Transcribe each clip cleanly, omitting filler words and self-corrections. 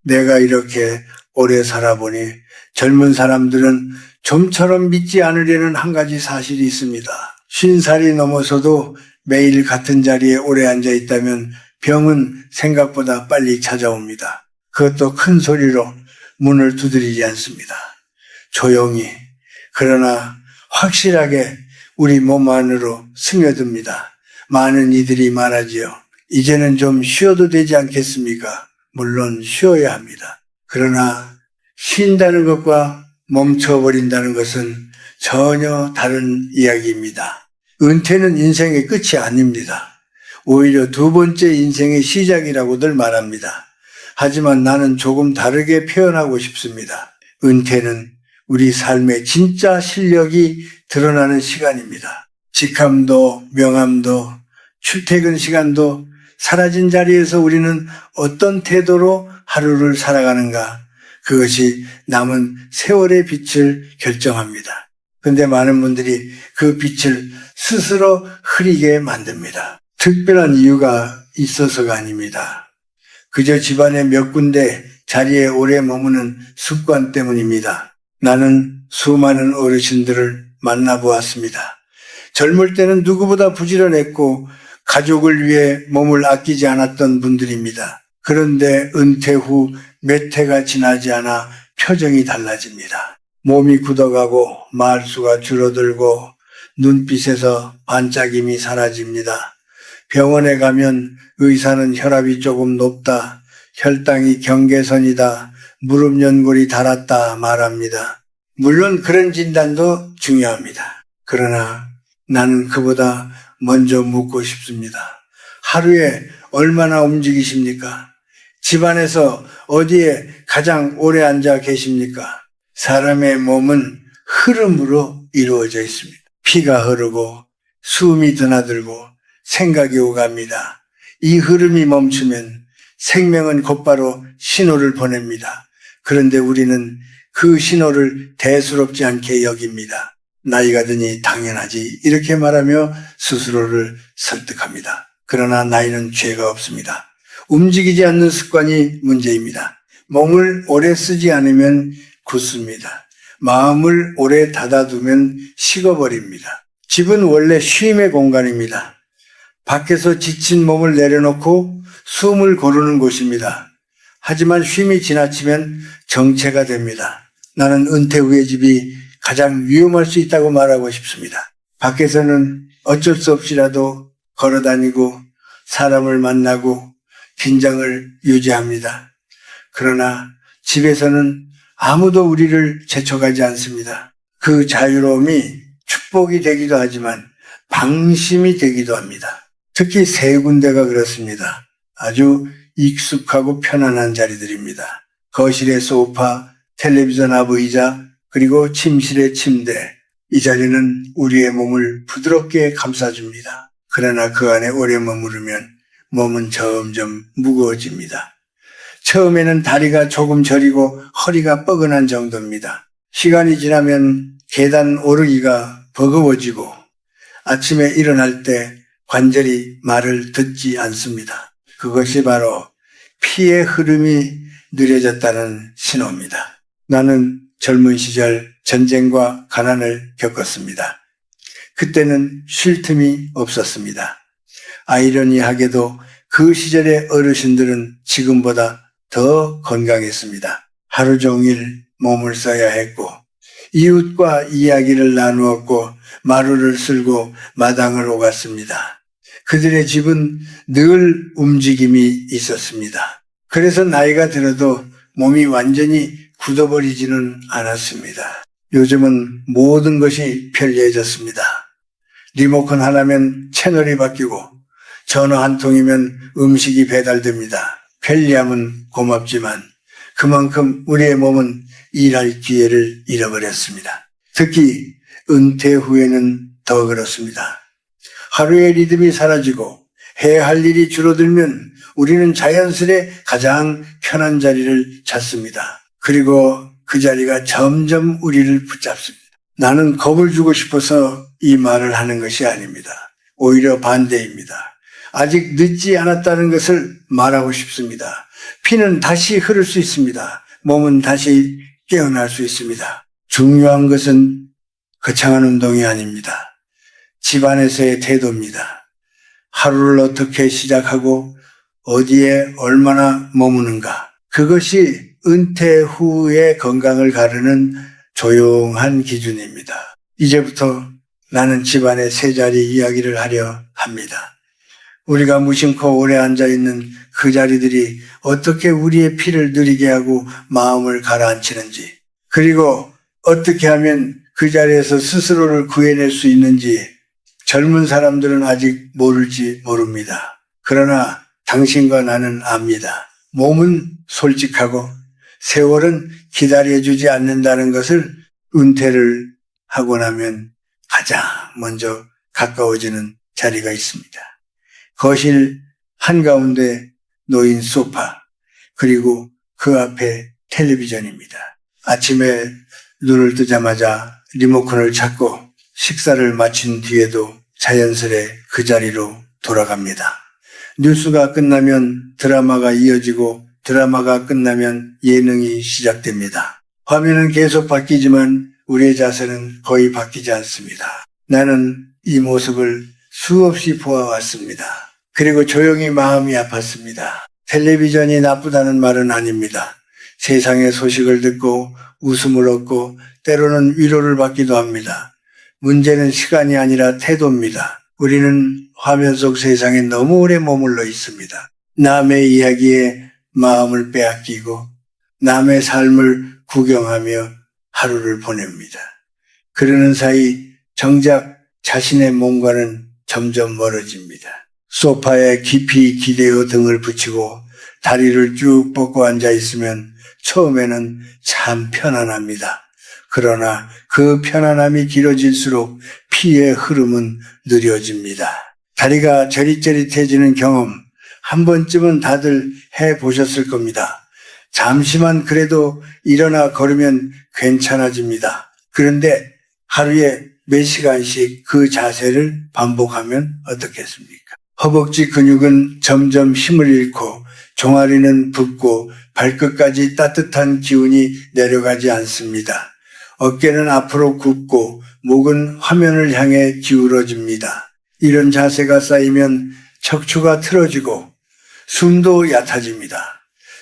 내가 이렇게 오래 살아보니 젊은 사람들은 좀처럼 믿지 않으려는 한 가지 사실이 있습니다. 50살이 넘어서도 매일 같은 자리에 오래 앉아 있다면 병은 생각보다 빨리 찾아옵니다. 그것도 큰 소리로 문을 두드리지 않습니다. 조용히, 그러나 확실하게 우리 몸 안으로 스며듭니다. 많은 이들이 말하지요. 이제는 좀 쉬어도 되지 않겠습니까? 물론 쉬어야 합니다. 그러나 쉰다는 것과 멈춰버린다는 것은 전혀 다른 이야기입니다. 은퇴는 인생의 끝이 아닙니다. 오히려 두 번째 인생의 시작이라고들 말합니다. 하지만 나는 조금 다르게 표현하고 싶습니다. 은퇴는 우리 삶의 진짜 실력이 드러나는 시간입니다. 직함도 명함도 출퇴근 시간도 사라진 자리에서 우리는 어떤 태도로 하루를 살아가는가, 그것이 남은 세월의 빛을 결정합니다. 그런데 많은 분들이 그 빛을 스스로 흐리게 만듭니다. 특별한 이유가 있어서가 아닙니다. 그저 집안의 몇 군데 자리에 오래 머무는 습관 때문입니다. 나는 수많은 어르신들을 만나보았습니다. 젊을 때는 누구보다 부지런했고 가족을 위해 몸을 아끼지 않았던 분들입니다. 그런데 은퇴 후 몇 해가 지나지 않아 표정이 달라집니다. 몸이 굳어가고 말수가 줄어들고 눈빛에서 반짝임이 사라집니다. 병원에 가면 의사는 혈압이 조금 높다, 혈당이 경계선이다, 무릎 연골이 닳았다 말합니다. 물론 그런 진단도 중요합니다. 그러나 나는 그보다 먼저 묻고 싶습니다. 하루에 얼마나 움직이십니까? 집안에서 어디에 가장 오래 앉아 계십니까? 사람의 몸은 흐름으로 이루어져 있습니다. 피가 흐르고 숨이 드나들고 생각이 오갑니다. 이 흐름이 멈추면 생명은 곧바로 신호를 보냅니다. 그런데 우리는 그 신호를 대수롭지 않게 여깁니다. 나이가 드니 당연하지 이렇게 말하며 스스로를 설득합니다. 그러나 나이는 죄가 없습니다. 움직이지 않는 습관이 문제입니다. 몸을 오래 쓰지 않으면 굳습니다. 마음을 오래 닫아두면 식어버립니다. 집은 원래 쉼의 공간입니다. 밖에서 지친 몸을 내려놓고 숨을 고르는 곳입니다. 하지만 쉼이 지나치면 정체가 됩니다. 나는 은퇴 후의 집이 가장 위험할 수 있다고 말하고 싶습니다. 밖에서는 어쩔 수 없이라도 걸어다니고 사람을 만나고 긴장을 유지합니다. 그러나 집에서는 아무도 우리를 제쳐가지 않습니다. 그 자유로움이 축복이 되기도 하지만 방심이 되기도 합니다. 특히 세 군데가 그렇습니다. 아주 익숙하고 편안한 자리들입니다. 거실의 소파, 텔레비전 앞 의자, 그리고 침실의 침대. 이 자리는 우리의 몸을 부드럽게 감싸줍니다. 그러나 그 안에 오래 머무르면 몸은 점점 무거워집니다. 처음에는 다리가 조금 저리고 허리가 뻐근한 정도입니다. 시간이 지나면 계단 오르기가 버거워지고 아침에 일어날 때 관절이 말을 듣지 않습니다. 그것이 바로 피의 흐름이 느려졌다는 신호입니다. 나는 젊은 시절 전쟁과 가난을 겪었습니다. 그때는 쉴 틈이 없었습니다. 아이러니하게도 그 시절의 어르신들은 지금보다 더 건강했습니다. 하루 종일 몸을 써야 했고 이웃과 이야기를 나누었고 마루를 쓸고 마당을 오갔습니다. 그들의 집은 늘 움직임이 있었습니다. 그래서 나이가 들어도 몸이 완전히 굳어버리지는 않았습니다. 요즘은 모든 것이 편리해졌습니다. 리모컨 하나면 채널이 바뀌고 전화 한 통이면 음식이 배달됩니다. 편리함은 고맙지만 그만큼 우리의 몸은 일할 기회를 잃어버렸습니다. 특히 은퇴 후에는 더 그렇습니다. 하루의 리듬이 사라지고 해야 할 일이 줄어들면 우리는 자연스레 가장 편한 자리를 찾습니다. 그리고 그 자리가 점점 우리를 붙잡습니다. 나는 겁을 주고 싶어서 이 말을 하는 것이 아닙니다. 오히려 반대입니다. 아직 늦지 않았다는 것을 말하고 싶습니다. 피는 다시 흐를 수 있습니다. 몸은 다시 깨어날 수 있습니다. 중요한 것은 거창한 운동이 아닙니다. 집안에서의 태도입니다. 하루를 어떻게 시작하고 어디에 얼마나 머무는가. 그것이 은퇴 후의 건강을 가르는 조용한 기준입니다. 이제부터 나는 집안의 세 자리 이야기를 하려 합니다. 우리가 무심코 오래 앉아있는 그 자리들이 어떻게 우리의 피를 느리게 하고 마음을 가라앉히는지, 그리고 어떻게 하면 그 자리에서 스스로를 구해낼 수 있는지 젊은 사람들은 아직 모를지 모릅니다. 그러나 당신과 나는 압니다. 몸은 솔직하고 세월은 기다려주지 않는다는 것을 은퇴를 하고 나면 가장 먼저 가까워지는 자리가 있습니다. 거실 한가운데 놓인 소파, 그리고 그 앞에 텔레비전입니다. 아침에 눈을 뜨자마자 리모컨을 찾고 식사를 마친 뒤에도 자연스레 그 자리로 돌아갑니다. 뉴스가 끝나면 드라마가 이어지고 드라마가 끝나면 예능이 시작됩니다. 화면은 계속 바뀌지만 우리의 자세는 거의 바뀌지 않습니다. 나는 이 모습을 수없이 보아왔습니다. 그리고 조용히 마음이 아팠습니다. 텔레비전이 나쁘다는 말은 아닙니다. 세상의 소식을 듣고 웃음을 얻고 때로는 위로를 받기도 합니다. 문제는 시간이 아니라 태도입니다. 우리는 화면 속 세상에 너무 오래 머물러 있습니다. 남의 이야기에 마음을 빼앗기고 남의 삶을 구경하며 하루를 보냅니다. 그러는 사이 정작 자신의 몸과는 점점 멀어집니다. 소파에 깊이 기대어 등을 붙이고 다리를 쭉 뻗고 앉아 있으면 처음에는 참 편안합니다. 그러나 그 편안함이 길어질수록 피의 흐름은 느려집니다. 다리가 저릿저릿해지는 경험 한 번쯤은 다들 해보셨을 겁니다. 잠시만 그래도 일어나 걸으면 괜찮아집니다. 그런데 하루에 몇 시간씩 그 자세를 반복하면 어떻겠습니까? 허벅지 근육은 점점 힘을 잃고 종아리는 붓고 발끝까지 따뜻한 기운이 내려가지 않습니다. 어깨는 앞으로 굽고 목은 화면을 향해 기울어집니다. 이런 자세가 쌓이면 척추가 틀어지고 숨도 얕아집니다.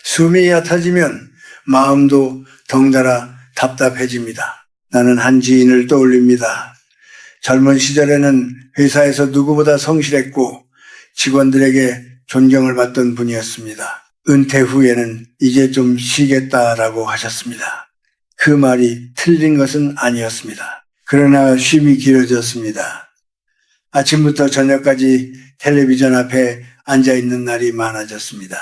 숨이 얕아지면 마음도 덩달아 답답해집니다. 나는 한 지인을 떠올립니다. 젊은 시절에는 회사에서 누구보다 성실했고 직원들에게 존경을 받던 분이었습니다. 은퇴 후에는 이제 좀 쉬겠다라고 하셨습니다. 그 말이 틀린 것은 아니었습니다. 그러나 쉼이 길어졌습니다. 아침부터 저녁까지 텔레비전 앞에 앉아있는 날이 많아졌습니다.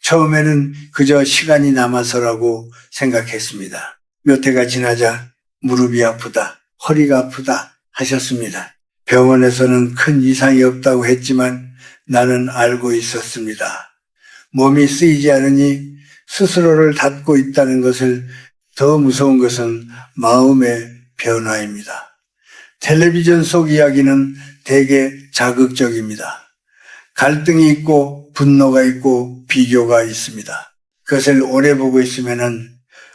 처음에는 그저 시간이 남아서라고 생각했습니다. 몇 해가 지나자 무릎이 아프다, 허리가 아프다 하셨습니다. 병원에서는 큰 이상이 없다고 했지만 나는 알고 있었습니다. 몸이 쓰이지 않으니 스스로를 닫고 있다는 것을 더 무서운 것은 마음의 변화입니다. 텔레비전 속 이야기는 되게 자극적입니다. 갈등이 있고 분노가 있고 비교가 있습니다. 그것을 오래 보고 있으면은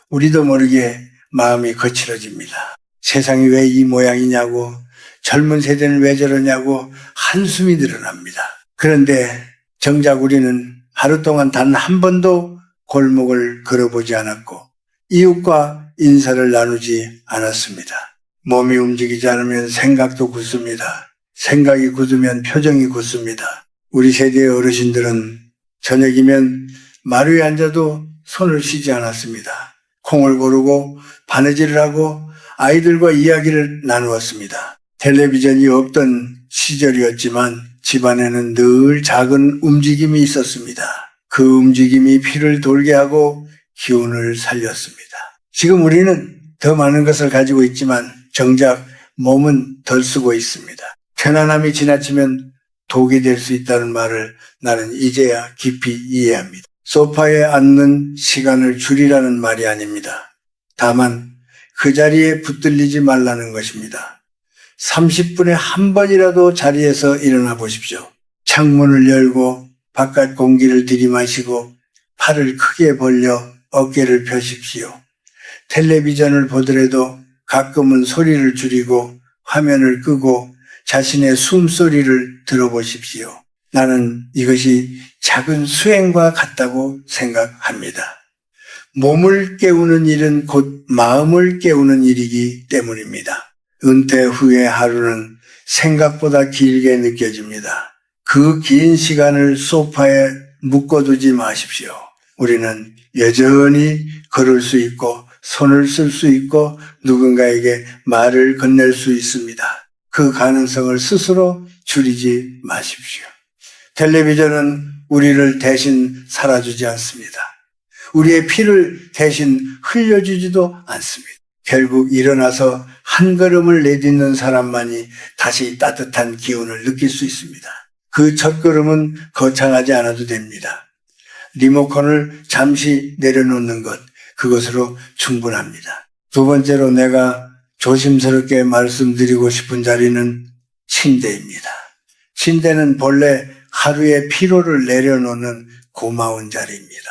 우리도 모르게 마음이 거칠어집니다. 세상이 왜 이 모양이냐고, 젊은 세대는 왜 저러냐고 한숨이 늘어납니다. 그런데 정작 우리는 하루 동안 단 한 번도 골목을 걸어보지 않았고 이웃과 인사를 나누지 않았습니다. 몸이 움직이지 않으면 생각도 굳습니다. 생각이 굳으면 표정이 굳습니다. 우리 세대의 어르신들은 저녁이면 마루에 앉아도 손을 쉬지 않았습니다. 콩을 고르고 바느질을 하고 아이들과 이야기를 나누었습니다. 텔레비전이 없던 시절이었지만 집안에는 늘 작은 움직임이 있었습니다. 그 움직임이 피를 돌게 하고 기운을 살렸습니다. 지금 우리는 더 많은 것을 가지고 있지만 정작 몸은 덜 쓰고 있습니다. 편안함이 지나치면 독이 될 수 있다는 말을 나는 이제야 깊이 이해합니다. 소파에 앉는 시간을 줄이라는 말이 아닙니다. 다만 그 자리에 붙들리지 말라는 것입니다. 30분에 한 번이라도 자리에서 일어나 보십시오. 창문을 열고 바깥 공기를 들이마시고 팔을 크게 벌려 어깨를 펴십시오. 텔레비전을 보더라도 가끔은 소리를 줄이고 화면을 끄고 자신의 숨소리를 들어보십시오. 나는 이것이 작은 수행과 같다고 생각합니다. 몸을 깨우는 일은 곧 마음을 깨우는 일이기 때문입니다. 은퇴 후의 하루는 생각보다 길게 느껴집니다. 그 긴 시간을 소파에 묶어두지 마십시오. 우리는 여전히 걸을 수 있고 손을 쓸 수 있고 누군가에게 말을 건넬 수 있습니다. 그 가능성을 스스로 줄이지 마십시오. 텔레비전은 우리를 대신 살아주지 않습니다. 우리의 피를 대신 흘려주지도 않습니다. 결국 일어나서 한 걸음을 내딛는 사람만이 다시 따뜻한 기운을 느낄 수 있습니다. 그 첫 걸음은 거창하지 않아도 됩니다. 리모컨을 잠시 내려놓는 것, 그것으로 충분합니다. 두 번째로 내가 조심스럽게 말씀드리고 싶은 자리는 침대입니다. 침대는 본래 하루의 피로를 내려놓는 고마운 자리입니다.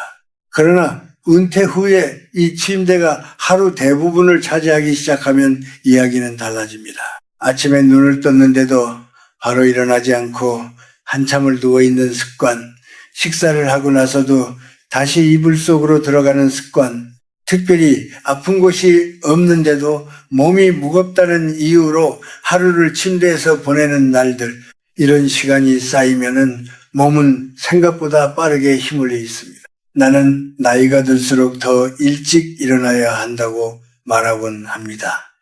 그러나 은퇴 후에 이 침대가 하루 대부분을 차지하기 시작하면 이야기는 달라집니다. 아침에 눈을 떴는데도 바로 일어나지 않고 한참을 누워있는 습관, 식사를 하고 나서도 다시 이불 속으로 들어가는 습관, 특별히 아픈 곳이 없는데도 몸이 무겁다는 이유로 하루를 침대에서 보내는 날들, 이런 시간이 쌓이면은 몸은 생각보다 빠르게 힘을 잃습니다. 나는 나이가 들수록 더 일찍 일어나야 한다고 말하곤 합니다.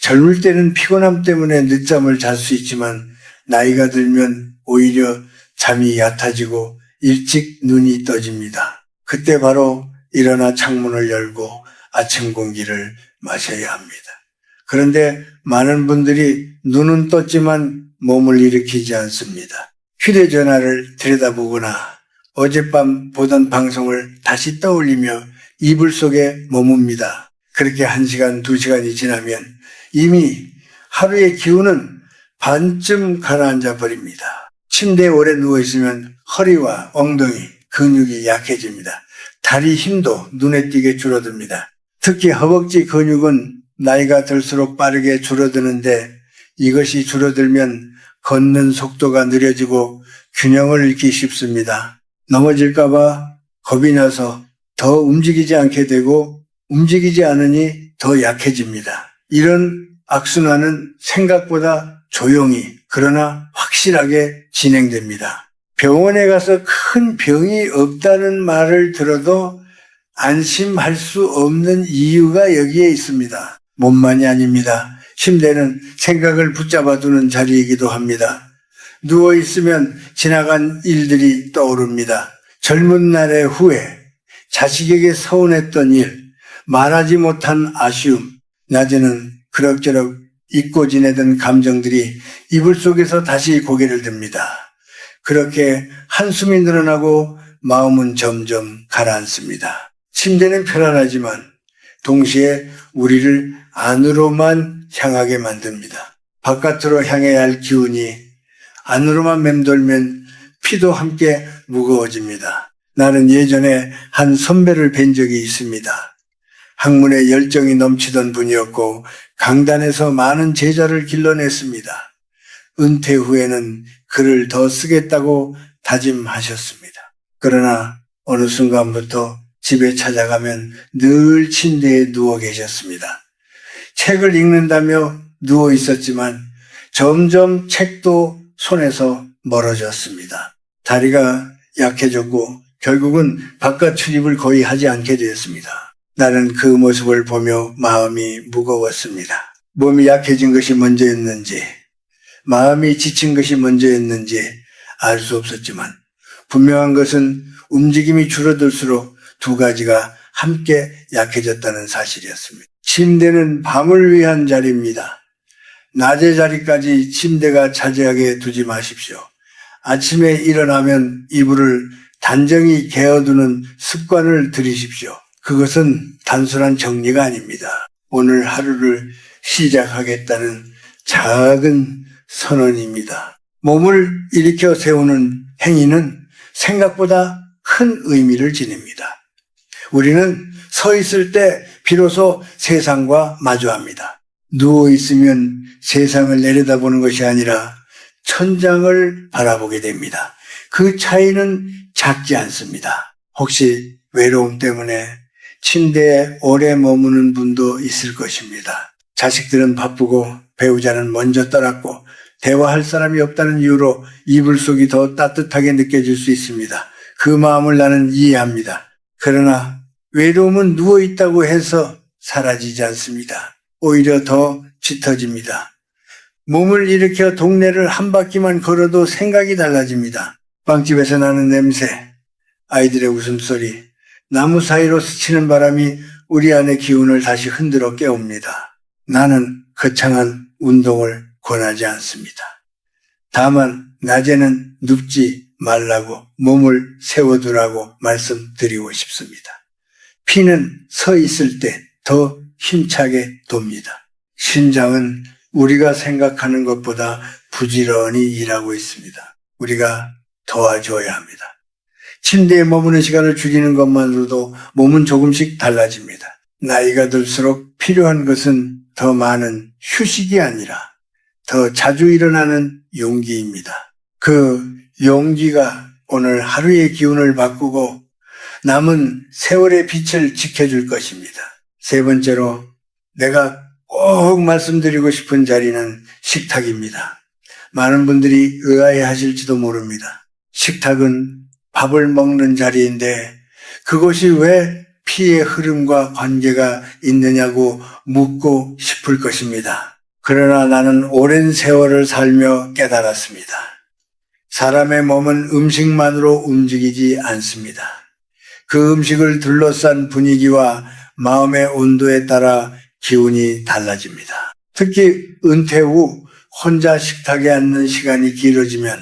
젊을 때는 피곤함 때문에 늦잠을 잘 수 있지만 나이가 들면 오히려 잠이 얕아지고 일찍 눈이 떠집니다. 그때 바로 일어나 창문을 열고 아침 공기를 마셔야 합니다. 그런데 많은 분들이 눈은 떴지만 몸을 일으키지 않습니다. 휴대전화를 들여다보거나 어젯밤 보던 방송을 다시 떠올리며 이불 속에 머뭅니다. 그렇게 1시간, 2시간이 지나면 이미 하루의 기운은 반쯤 가라앉아 버립니다. 침대에 오래 누워있으면 허리와 엉덩이, 근육이 약해집니다. 다리 힘도 눈에 띄게 줄어듭니다. 특히 허벅지 근육은 나이가 들수록 빠르게 줄어드는데 이것이 줄어들면 걷는 속도가 느려지고 균형을 잃기 쉽습니다. 넘어질까봐 겁이 나서 더 움직이지 않게 되고 움직이지 않으니 더 약해집니다. 이런 악순환은 생각보다 조용히 그러나 확실하게 진행됩니다. 병원에 가서 큰 병이 없다는 말을 들어도 안심할 수 없는 이유가 여기에 있습니다. 몸만이 아닙니다. 침대는 생각을 붙잡아두는 자리이기도 합니다. 누워있으면 지나간 일들이 떠오릅니다. 젊은 날의 후회, 자식에게 서운했던 일, 말하지 못한 아쉬움, 낮에는 그럭저럭 잊고 지내던 감정들이 이불 속에서 다시 고개를 듭니다. 그렇게 한숨이 늘어나고 마음은 점점 가라앉습니다. 침대는 편안하지만 동시에 우리를 안으로만 향하게 만듭니다. 바깥으로 향해야 할 기운이 안으로만 맴돌면 피도 함께 무거워집니다. 나는 예전에 한 선배를 뵌 적이 있습니다. 학문에 열정이 넘치던 분이었고 강단에서 많은 제자를 길러냈습니다. 은퇴 후에는 글을 더 쓰겠다고 다짐하셨습니다. 그러나 어느 순간부터 집에 찾아가면 늘 침대에 누워 계셨습니다. 책을 읽는다며 누워 있었지만 점점 책도 손에서 멀어졌습니다. 다리가 약해졌고 결국은 바깥 출입을 거의 하지 않게 되었습니다. 나는 그 모습을 보며 마음이 무거웠습니다. 몸이 약해진 것이 먼저였는지 마음이 지친 것이 먼저였는지 알 수 없었지만 분명한 것은 움직임이 줄어들수록 두 가지가 함께 약해졌다는 사실이었습니다. 침대는 밤을 위한 자리입니다. 낮의 자리까지 침대가 차지하게 두지 마십시오. 아침에 일어나면 이불을 단정히 개어두는 습관을 들이십시오. 그것은 단순한 정리가 아닙니다. 오늘 하루를 시작하겠다는 작은 선언입니다. 몸을 일으켜 세우는 행위는 생각보다 큰 의미를 지닙니다. 우리는 서 있을 때 비로소 세상과 마주합니다. 누워 있으면 세상을 내려다보는 것이 아니라 천장을 바라보게 됩니다. 그 차이는 작지 않습니다. 혹시 외로움 때문에 침대에 오래 머무는 분도 있을 것입니다. 자식들은 바쁘고 배우자는 먼저 떠났고 대화할 사람이 없다는 이유로 이불 속이 더 따뜻하게 느껴질 수 있습니다. 그 마음을 나는 이해합니다. 그러나 외로움은 누워있다고 해서 사라지지 않습니다. 오히려 더 짙어집니다. 몸을 일으켜 동네를 한 바퀴만 걸어도 생각이 달라집니다. 빵집에서 나는 냄새, 아이들의 웃음소리, 나무 사이로 스치는 바람이 우리 안의 기운을 다시 흔들어 깨웁니다. 나는 거창한 운동을 권하지 않습니다. 다만 낮에는 눕지 말라고 몸을 세워두라고 말씀드리고 싶습니다. 피는 서 있을 때 더 힘차게 돕니다. 심장은 우리가 생각하는 것보다 부지런히 일하고 있습니다. 우리가 도와줘야 합니다. 침대에 머무는 시간을 줄이는 것만으로도 몸은 조금씩 달라집니다. 나이가 들수록 필요한 것은 더 많은 휴식이 아니라 더 자주 일어나는 용기입니다. 그 용기가 오늘 하루의 기운을 바꾸고 남은 세월의 빛을 지켜줄 것입니다. 세 번째로 내가 꼭 말씀드리고 싶은 자리는 식탁입니다. 많은 분들이 의아해 하실지도 모릅니다. 식탁은 밥을 먹는 자리인데 그것이 왜 피의 흐름과 관계가 있느냐고 묻고 싶을 것입니다. 그러나 나는 오랜 세월을 살며 깨달았습니다. 사람의 몸은 음식만으로 움직이지 않습니다. 그 음식을 둘러싼 분위기와 마음의 온도에 따라 기운이 달라집니다. 특히 은퇴 후 혼자 식탁에 앉는 시간이 길어지면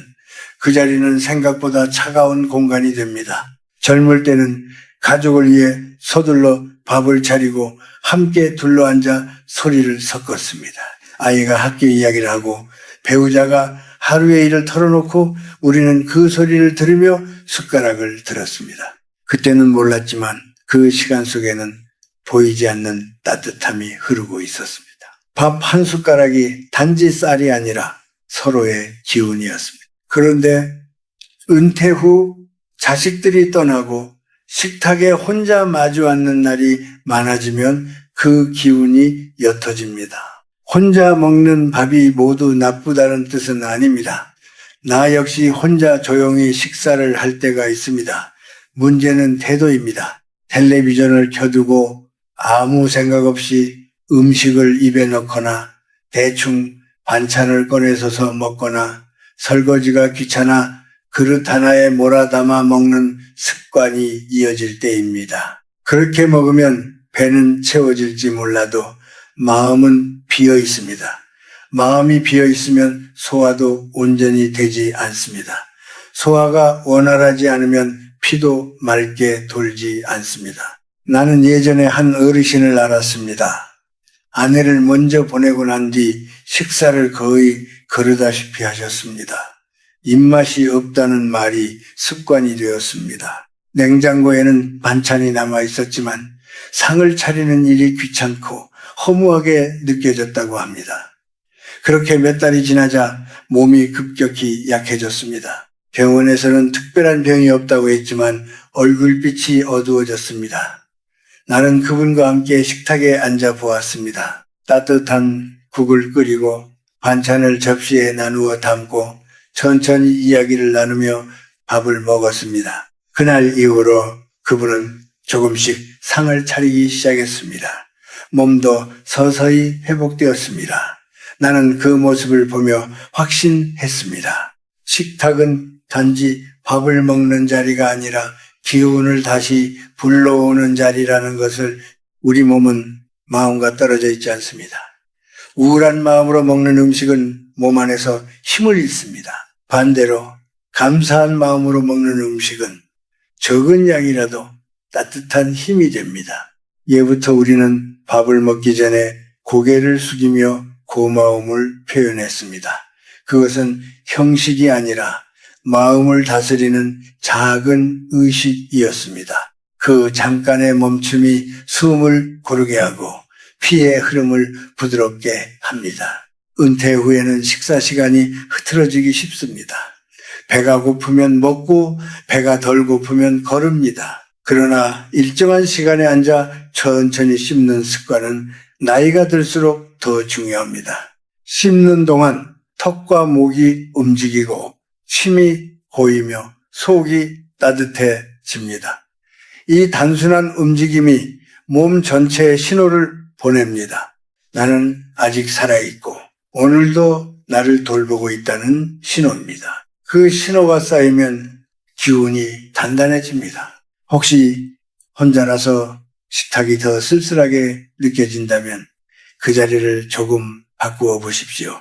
그 자리는 생각보다 차가운 공간이 됩니다. 젊을 때는 가족을 위해 서둘러 밥을 차리고 함께 둘러앉아 소리를 섞었습니다. 아이가 학교 이야기를 하고 배우자가 하루의 일을 털어놓고 우리는 그 소리를 들으며 숟가락을 들었습니다. 그때는 몰랐지만 그 시간 속에는 보이지 않는 따뜻함이 흐르고 있었습니다. 밥 한 숟가락이 단지 쌀이 아니라 서로의 기운이었습니다. 그런데 은퇴 후 자식들이 떠나고 식탁에 혼자 마주 앉는 날이 많아지면 그 기운이 옅어집니다. 혼자 먹는 밥이 모두 나쁘다는 뜻은 아닙니다. 나 역시 혼자 조용히 식사를 할 때가 있습니다. 문제는 태도입니다. 텔레비전을 켜두고 아무 생각 없이 음식을 입에 넣거나 대충 반찬을 꺼내서서 먹거나 설거지가 귀찮아 그릇 하나에 몰아담아 먹는 습관이 이어질 때입니다. 그렇게 먹으면 배는 채워질지 몰라도 마음은 비어 있습니다. 마음이 비어 있으면 소화도 온전히 되지 않습니다. 소화가 원활하지 않으면 피도 맑게 돌지 않습니다. 나는 예전에 한 어르신을 알았습니다. 아내를 먼저 보내고 난 뒤 식사를 거의 거르다시피 하셨습니다. 입맛이 없다는 말이 습관이 되었습니다. 냉장고에는 반찬이 남아 있었지만 상을 차리는 일이 귀찮고 허무하게 느껴졌다고 합니다. 그렇게 몇 달이 지나자 몸이 급격히 약해졌습니다. 병원에서는 특별한 병이 없다고 했지만 얼굴빛이 어두워졌습니다. 나는 그분과 함께 식탁에 앉아 보았습니다. 따뜻한 국을 끓이고 반찬을 접시에 나누어 담고 천천히 이야기를 나누며 밥을 먹었습니다. 그날 이후로 그분은 조금씩 상을 차리기 시작했습니다. 몸도 서서히 회복되었습니다. 나는 그 모습을 보며 확신했습니다. 식탁은 단지 밥을 먹는 자리가 아니라 기운을 다시 불러오는 자리라는 것을 우리 몸은 마음과 떨어져 있지 않습니다. 우울한 마음으로 먹는 음식은 몸 안에서 힘을 잃습니다. 반대로 감사한 마음으로 먹는 음식은 적은 양이라도 따뜻한 힘이 됩니다. 예부터 우리는 밥을 먹기 전에 고개를 숙이며 고마움을 표현했습니다. 그것은 형식이 아니라 마음을 다스리는 작은 의식이었습니다. 그 잠깐의 멈춤이 숨을 고르게 하고 피의 흐름을 부드럽게 합니다. 은퇴 후에는 식사 시간이 흐트러지기 쉽습니다. 배가 고프면 먹고 배가 덜 고프면 거릅니다. 그러나 일정한 시간에 앉아 천천히 씹는 습관은 나이가 들수록 더 중요합니다. 씹는 동안 턱과 목이 움직이고 침이 고이며 속이 따뜻해집니다. 이 단순한 움직임이 몸 전체에 신호를 보냅니다. 나는 아직 살아있고 오늘도 나를 돌보고 있다는 신호입니다. 그 신호가 쌓이면 기운이 단단해집니다. 혹시 혼자라서 식탁이 더 쓸쓸하게 느껴진다면 그 자리를 조금 바꾸어 보십시오.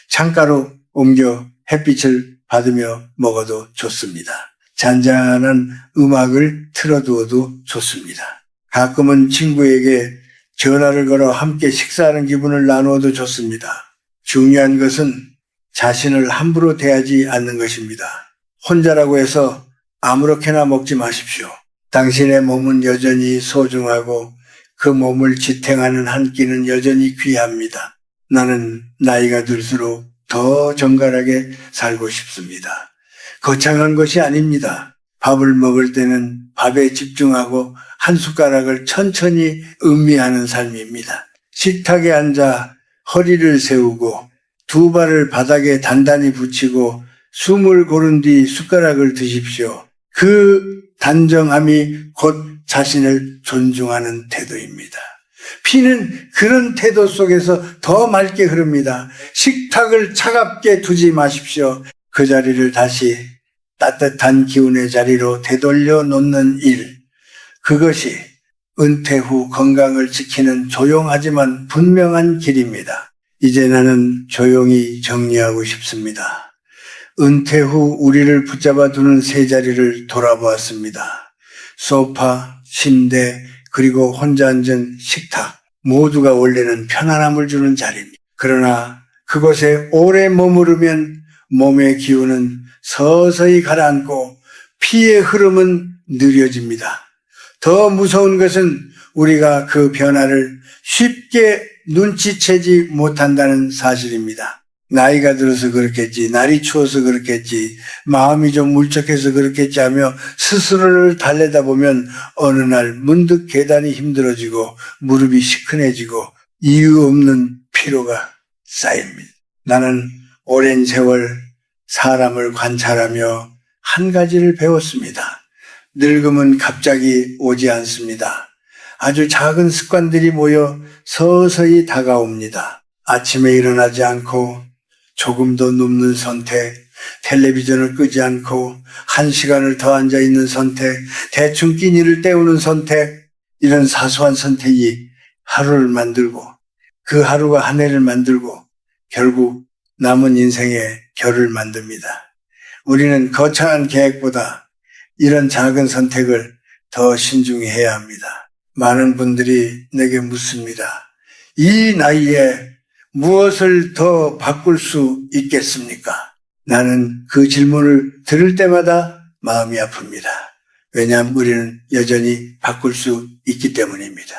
창가로 옮겨 햇빛을 받으며 먹어도 좋습니다. 잔잔한 음악을 틀어두어도 좋습니다. 가끔은 친구에게 전화를 걸어 함께 식사하는 기분을 나누어도 좋습니다. 중요한 것은 자신을 함부로 대하지 않는 것입니다. 혼자라고 해서 아무렇게나 먹지 마십시오. 당신의 몸은 여전히 소중하고 그 몸을 지탱하는 한 끼는 여전히 귀합니다. 나는 나이가 들수록 더 정갈하게 살고 싶습니다. 거창한 것이 아닙니다. 밥을 먹을 때는 밥에 집중하고 한 숟가락을 천천히 음미하는 삶입니다. 식탁에 앉아 허리를 세우고 두 발을 바닥에 단단히 붙이고 숨을 고른 뒤 숟가락을 드십시오. 그 단정함이 곧 자신을 존중하는 태도입니다. 피는 그런 태도 속에서 더 맑게 흐릅니다. 식탁을 차갑게 두지 마십시오. 그 자리를 다시 따뜻한 기운의 자리로 되돌려 놓는 일. 그것이 은퇴 후 건강을 지키는 조용하지만 분명한 길입니다. 이제 나는 조용히 정리하고 싶습니다. 은퇴 후 우리를 붙잡아 두는 세 자리를 돌아보았습니다. 소파, 침대, 그리고 혼자 앉은 식탁. 모두가 원래는 편안함을 주는 자리입니다. 그러나 그곳에 오래 머무르면 몸의 기운은 서서히 가라앉고 피의 흐름은 느려집니다. 더 무서운 것은 우리가 그 변화를 쉽게 눈치채지 못한다는 사실입니다. 나이가 들어서 그렇겠지, 날이 추워서 그렇겠지, 마음이 좀 울적해서 그렇겠지 하며 스스로를 달래다보면 어느 날 문득 계단이 힘들어지고 무릎이 시큰해지고 이유 없는 피로가 쌓입니다. 나는 오랜 세월 사람을 관찰하며 한 가지를 배웠습니다. 늙음은 갑자기 오지 않습니다. 아주 작은 습관들이 모여 서서히 다가옵니다. 아침에 일어나지 않고 조금 더 눕는 선택, 텔레비전을 끄지 않고 1시간을 더 앉아있는 선택, 대충 끼니를 때우는 선택, 이런 사소한 선택이 하루를 만들고 그 하루가 한 해를 만들고 결국 남은 인생의 결을 만듭니다. 우리는 거창한 계획보다 이런 작은 선택을 더 신중히 해야 합니다. 많은 분들이 내게 묻습니다. 이 나이에 무엇을 더 바꿀 수 있겠습니까? 나는 그 질문을 들을 때마다 마음이 아픕니다. 왜냐하면 우리는 여전히 바꿀 수 있기 때문입니다.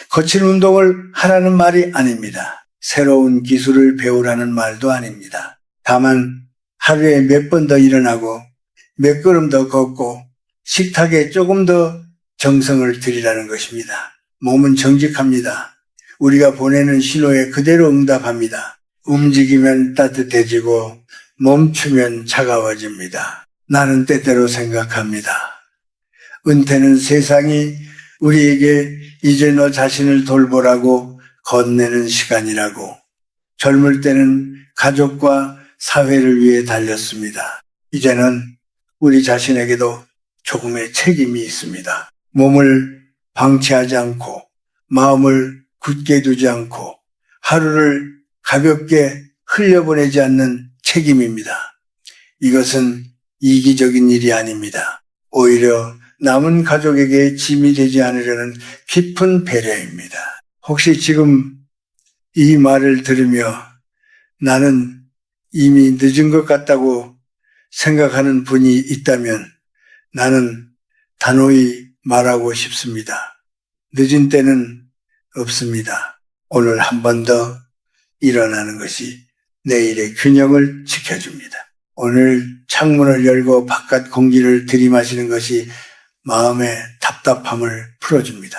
거친 운동을 하라는 말이 아닙니다. 새로운 기술을 배우라는 말도 아닙니다. 다만 하루에 몇 번 더 일어나고 몇 걸음 더 걷고 식탁에 조금 더 정성을 들이라는 것입니다. 몸은 정직합니다. 우리가 보내는 신호에 그대로 응답합니다. 움직이면 따뜻해지고 멈추면 차가워집니다. 나는 때때로 생각합니다. 은퇴는 세상이 우리에게 이제 너 자신을 돌보라고 건네는 시간이라고. 젊을 때는 가족과 사회를 위해 달렸습니다. 이제는 우리 자신에게도 조금의 책임이 있습니다. 몸을 방치하지 않고 마음을 굳게 두지 않고 하루를 가볍게 흘려보내지 않는 책임입니다. 이것은 이기적인 일이 아닙니다. 오히려 남은 가족에게 짐이 되지 않으려는 깊은 배려입니다. 혹시 지금 이 말을 들으며 나는 이미 늦은 것 같다고 생각하는 분이 있다면 나는 단호히 말하고 싶습니다. 늦은 때는 없습니다. 오늘 한 번 더 일어나는 것이 내일의 균형을 지켜줍니다. 오늘 창문을 열고 바깥 공기를 들이마시는 것이 마음의 답답함을 풀어줍니다.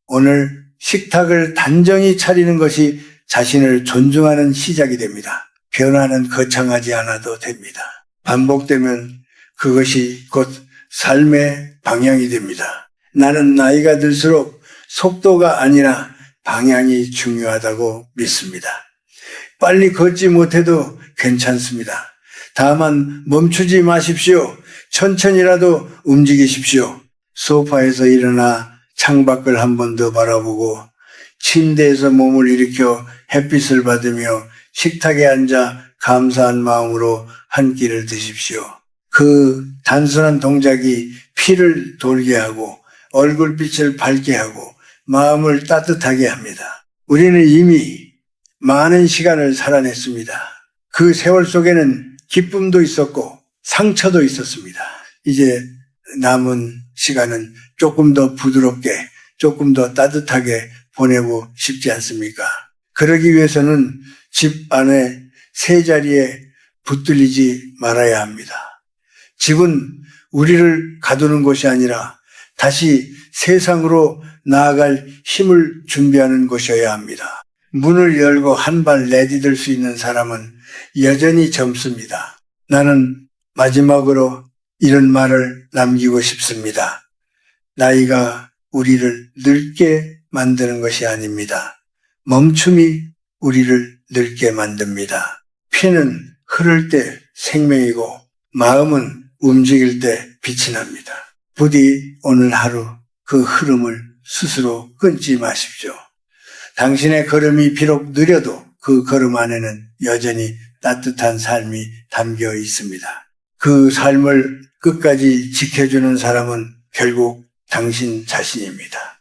오늘 식탁을 단정히 차리는 것이 자신을 존중하는 시작이 됩니다. 변화는 거창하지 않아도 됩니다. 반복되면 그것이 곧 삶의 방향이 됩니다. 나는 나이가 들수록 속도가 아니라 방향이 중요하다고 믿습니다. 빨리 걷지 못해도 괜찮습니다. 다만 멈추지 마십시오. 천천히라도 움직이십시오. 소파에서 일어나 창밖을 한 번 더 바라보고 침대에서 몸을 일으켜 햇빛을 받으며 식탁에 앉아 감사한 마음으로 한 끼를 드십시오. 그 단순한 동작이 피를 돌게 하고 얼굴빛을 밝게 하고 마음을 따뜻하게 합니다. 우리는 이미 많은 시간을 살아냈습니다. 그 세월 속에는 기쁨도 있었고 상처도 있었습니다. 이제 남은 시간은 조금 더 부드럽게, 조금 더 따뜻하게 보내고 싶지 않습니까? 그러기 위해서는 집 안에 세 자리에 붙들리지 말아야 합니다. 집은 우리를 가두는 곳이 아니라 다시 세상으로 나아갈 힘을 준비하는 곳이어야 합니다. 문을 열고 한 발 내디딜 수 있는 사람은 여전히 젊습니다. 나는 마지막으로 이런 말을 남기고 싶습니다. 나이가 우리를 늙게 만드는 것이 아닙니다. 멈춤이 우리를 늙게 만듭니다. 피는 흐를 때 생명이고 마음은 움직일 때 빛이 납니다. 부디 오늘 하루 그 흐름을 스스로 끊지 마십시오. 당신의 걸음이 비록 느려도 그 걸음 안에는 여전히 따뜻한 삶이 담겨 있습니다. 그 삶을 끝까지 지켜주는 사람은 결국 당신 자신입니다.